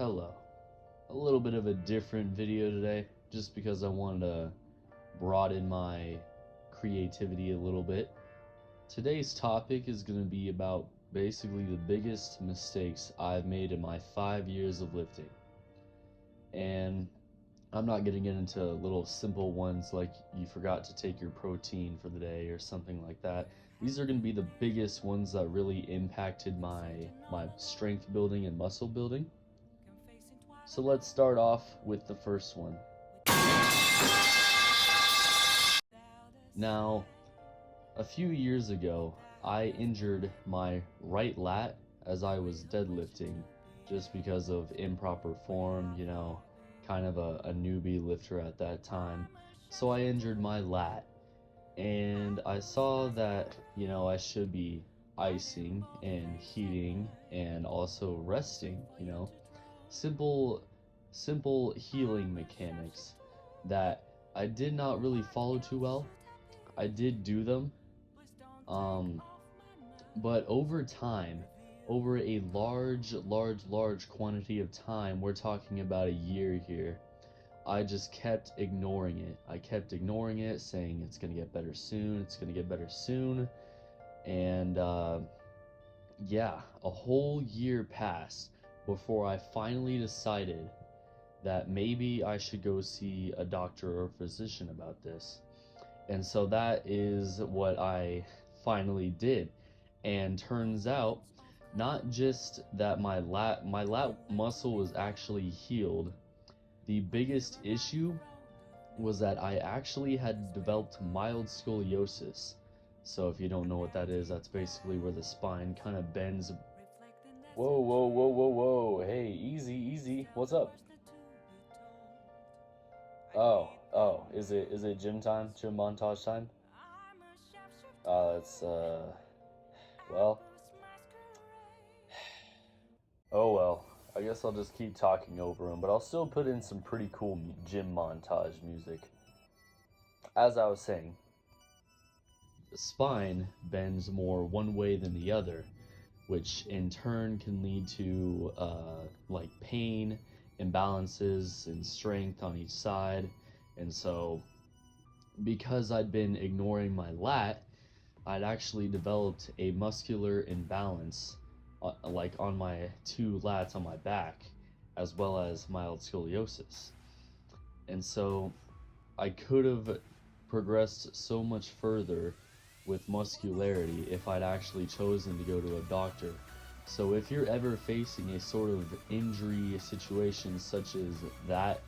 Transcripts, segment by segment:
Hello. A little bit of a different video today, just because I wanted to broaden my creativity a little bit. Today's topic is going to be about basically the biggest mistakes I've made in my 5 years of lifting. And I'm not going to get into little simple ones like you forgot to take your protein for the day or something like that. These are going to be the biggest ones that really impacted my strength building and muscle building. So let's start off with the first one. Now, a few years ago, I injured my right lat as I was deadlifting just because of improper form, kind of a newbie lifter at that time. So I injured my lat, and I saw that, I should be icing and heating and also resting, simple healing mechanics that I did not really follow too well. I did do them, but over time, over a large quantity of time, we're talking about a year here, I just kept ignoring it. I kept ignoring it, saying it's gonna get better soon, it's gonna get better soon, and yeah, a whole year passed before I finally decided that maybe I should go see a doctor or physician about this. And so that is what I finally did. And turns out, not just that my lat muscle was actually healed, the biggest issue was that I actually had developed mild scoliosis. So if you don't know what that is, that's basically where the spine kind of bends. Whoa. Hey, easy. What's up? Oh, is it gym time? Gym montage time? It's well. Oh well. I guess I'll just keep talking over them, but I'll still put in some pretty cool gym montage music. As I was saying, the spine bends more one way than the other, which in turn can lead to like pain, imbalances in strength on each side. And so because I'd been ignoring my lat, I'd actually developed a muscular imbalance like on my two lats on my back, as well as mild scoliosis. And so I could have progressed so much further with muscularity if I'd actually chosen to go to a doctor. So if you're ever facing a sort of injury situation such as that,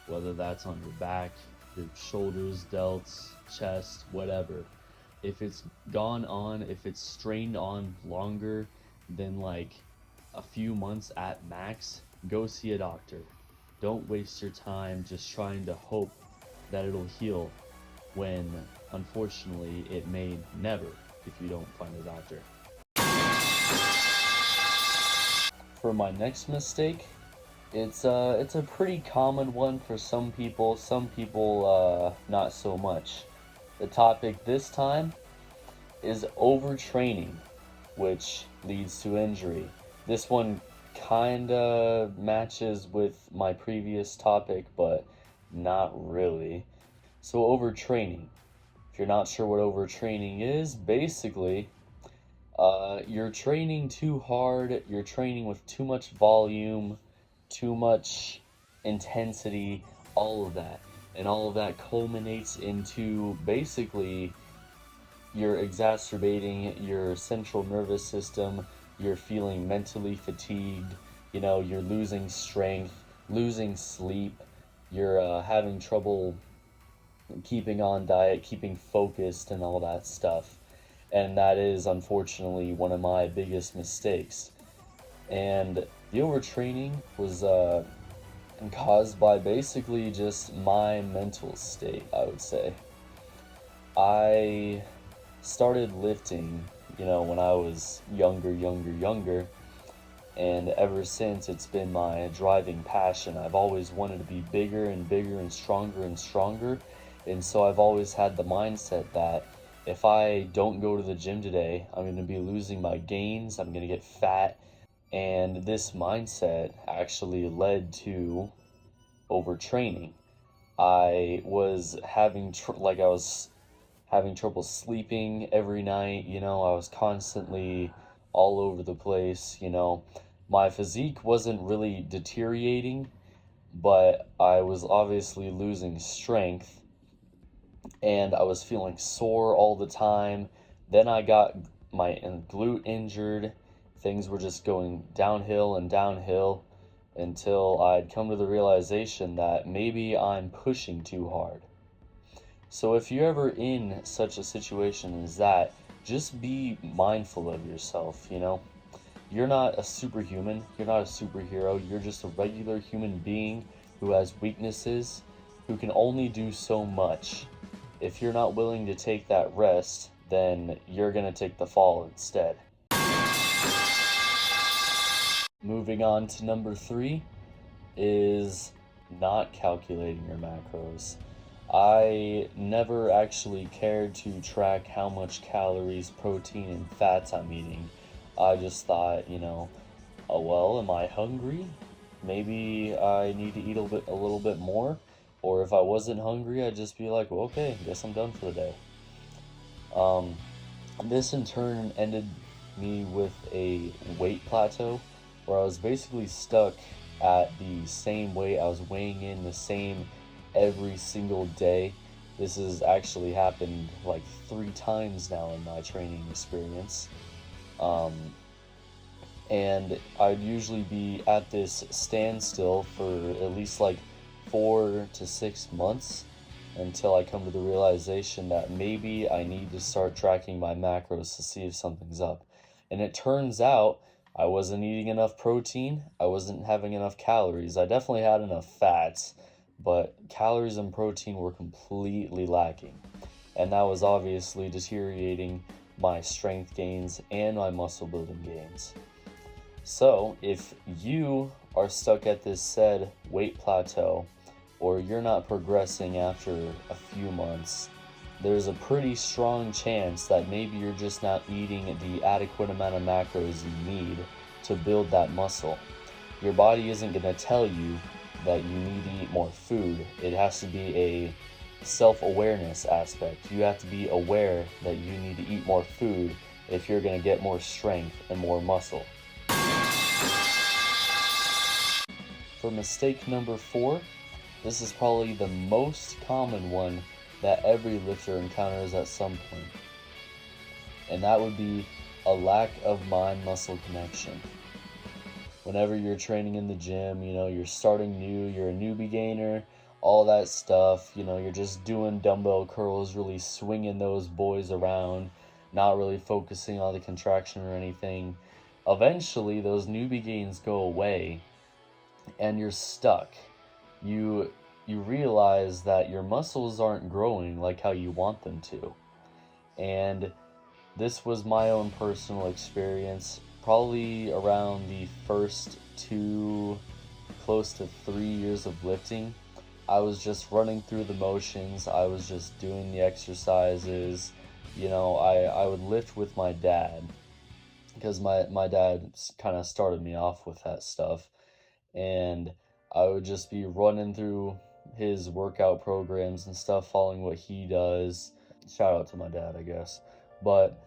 whether that's on your back, your shoulders, delts, chest, whatever, if it's gone on, if it's strained on longer than like a few months at max, go see a doctor. Don't waste your time just trying to hope that it'll heal when unfortunately it may never if you don't find a doctor. For my next mistake, it's a pretty common one for some people not so much. The topic this time is overtraining, which leads to injury. This one kinda matches with my previous topic, but not really. So overtraining. If you're not sure what overtraining is, basically, you're training too hard, you're training with too much volume, too much intensity, all of that. And all of that culminates into basically you're exacerbating your central nervous system, you're feeling mentally fatigued, you're losing strength, losing sleep, you're having trouble keeping on diet, keeping focused, and all that stuff. And that is unfortunately one of my biggest mistakes. And the overtraining was caused by basically just my mental state, I would say. I started lifting, when I was younger, and ever since it's been my driving passion. I've always wanted to be bigger and stronger, and so I've always had the mindset that if I don't go to the gym today, I'm going to be losing my gains, I'm going to get fat, And this mindset actually led to overtraining. I was having I was having trouble sleeping every night, I was constantly all over the place, My physique wasn't really deteriorating, but I was obviously losing strength and I was feeling sore all the time. Then I got my glute injured. Things were just going downhill and downhill until I'd come to the realization that maybe I'm pushing too hard. So if you're ever in such a situation as that, just be mindful of yourself, You're not a superhuman, you're not a superhero, you're just a regular human being who has weaknesses, who can only do so much. If you're not willing to take that rest, then you're going to take the fall instead. Moving on to number 3 is not calculating your macros. I never actually cared to track how much calories, protein, and fats I'm eating. I just thought, oh well, am I hungry? Maybe I need to eat a little bit more. Or if I wasn't hungry, I'd just be like, well, okay, guess I'm done for the day. This in turn ended me with a weight plateau where I was basically stuck at the same weight. I was weighing in the same every single day. This has actually happened like 3 times now in my training experience. And I'd usually be at this standstill for at least like 4 to 6 months until I come to the realization that maybe I need to start tracking my macros to see if something's up. And it turns out I wasn't eating enough protein, I wasn't having enough calories. I definitely had enough fats, but calories and protein were completely lacking. And that was obviously deteriorating my strength gains and my muscle building gains. So if you are stuck at this said weight plateau, or you're not progressing after a few months, there's a pretty strong chance that maybe you're just not eating the adequate amount of macros you need to build that muscle. Your body isn't going to tell you that you need to eat more food. It has to be a self-awareness aspect. You have to be aware that you need to eat more food if you're going to get more strength and more muscle. For mistake number 4, this is probably the most common one that every lifter encounters at some point. And that would be a lack of mind-muscle connection. Whenever you're training in the gym, you're starting new, you're a newbie gainer, all that stuff, you're just doing dumbbell curls, really swinging those boys around, not really focusing on the contraction or anything. Eventually, those newbie gains go away and you're stuck. You realize that your muscles aren't growing like how you want them to. And this was my own personal experience, probably around the first 2, close to 3 years of lifting. I was just running through the motions. I was just doing the exercises. I would lift with my dad because my dad kind of started me off with that stuff. And I would just be running through his workout programs and stuff, following what he does. Shout out to my dad, I guess. But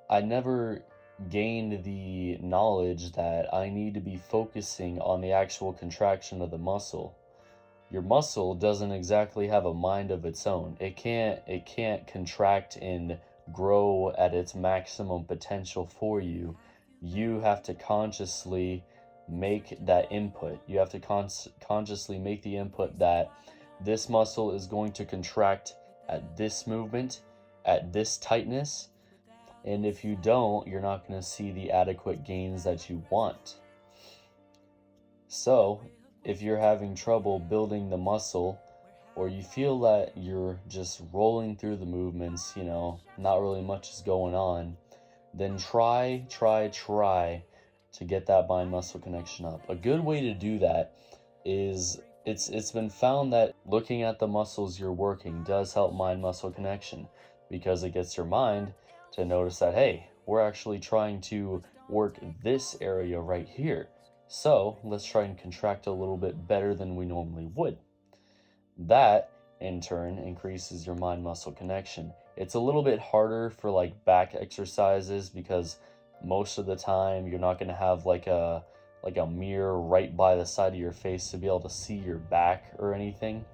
I never gained the knowledge that I need to be focusing on the actual contraction of the muscle. Your muscle doesn't exactly have a mind of its own. It can't contract and grow at its maximum potential for you. You have to consciously make that input. You have to consciously make the input that this muscle is going to contract at this movement, at this tightness, and if you don't, you're not going to see the adequate gains that you want. So, if you're having trouble building the muscle, or you feel that you're just rolling through the movements, not really much is going on, then try to get that mind-muscle connection up. A good way to do that is it's been found that looking at the muscles you're working does help mind-muscle connection, because it gets your mind to notice that, hey, we're actually trying to work this area right here. So let's try and contract a little bit better than we normally would. That, in turn, increases your mind-muscle connection. It's a little bit harder for like back exercises because most of the time you're not going to have like a mirror right by the side of your face to be able to see your back or anything.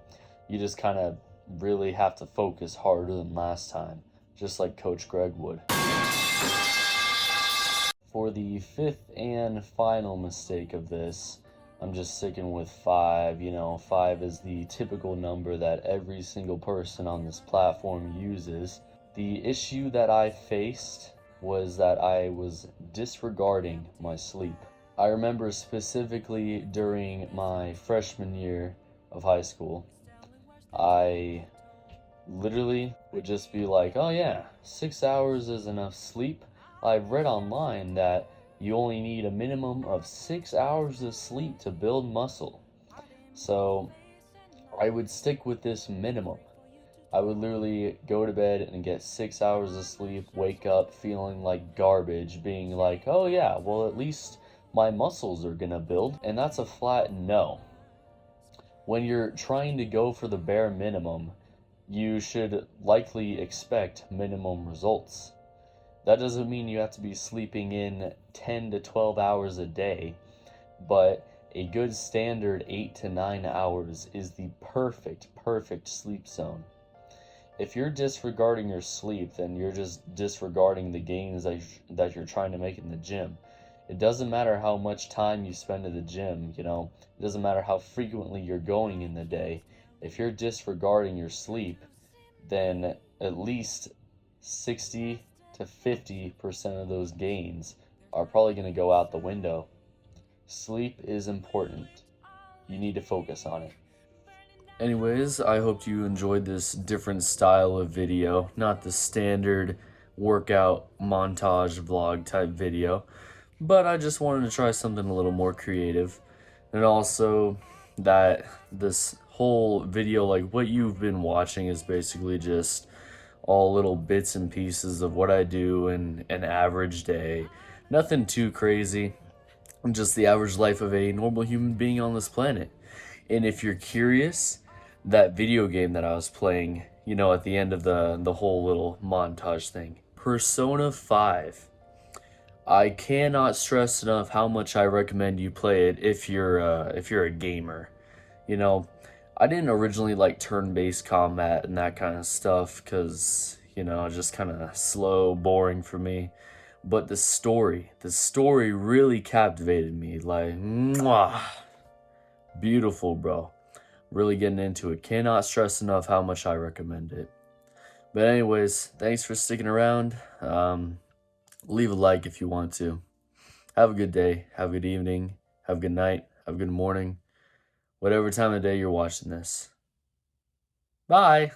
You just kind of really have to focus harder than last time, just like Coach Greg would. For the fifth and final mistake of this, I'm just sticking with 5. You know, 5 is the typical number that every single person on this platform uses. The issue that I faced was that I was disregarding my sleep. I remember specifically during my freshman year of high school, I literally would just be like, oh yeah, 6 hours is enough sleep. I've read online that you only need a minimum of 6 hours of sleep to build muscle. So I would stick with this minimum. I would literally go to bed and get 6 hours of sleep, wake up feeling like garbage, being like, oh yeah, well at least my muscles are gonna build. And that's a flat no. When you're trying to go for the bare minimum, you should likely expect minimum results. That doesn't mean you have to be sleeping in 10 to 12 hours a day, but a good standard 8 to 9 hours is the perfect sleep zone. If you're disregarding your sleep, then you're just disregarding the gains that you're trying to make in the gym. It doesn't matter how much time you spend at the gym, you know, it doesn't matter how frequently you're going in the day. If you're disregarding your sleep, then at least 60 to 50% of those gains are probably going to go out the window. Sleep is important. You need to focus on it. Anyways, I hope you enjoyed this different style of video, not the standard workout montage vlog type video, but I just wanted to try something a little more creative. And also that this whole video, like what you've been watching, is basically just all little bits and pieces of what I do in an average day. Nothing too crazy, just the average life of a normal human being on this planet. And if you're curious, that video game that I was playing, you know, at the end of the whole little montage thing, Persona 5. I cannot stress enough how much I recommend you play it if you're a gamer. You know, I didn't originally like turn-based combat and that kind of stuff because, you know, just kind of slow, boring for me. But the story really captivated me. Like, mwah, beautiful, bro. Really getting into it. Cannot stress enough how much I recommend it. But anyways, thanks for sticking around. Leave a like if you want to. Have a good day. Have a good evening. Have a good night. Have a good morning. Whatever time of day you're watching this. Bye.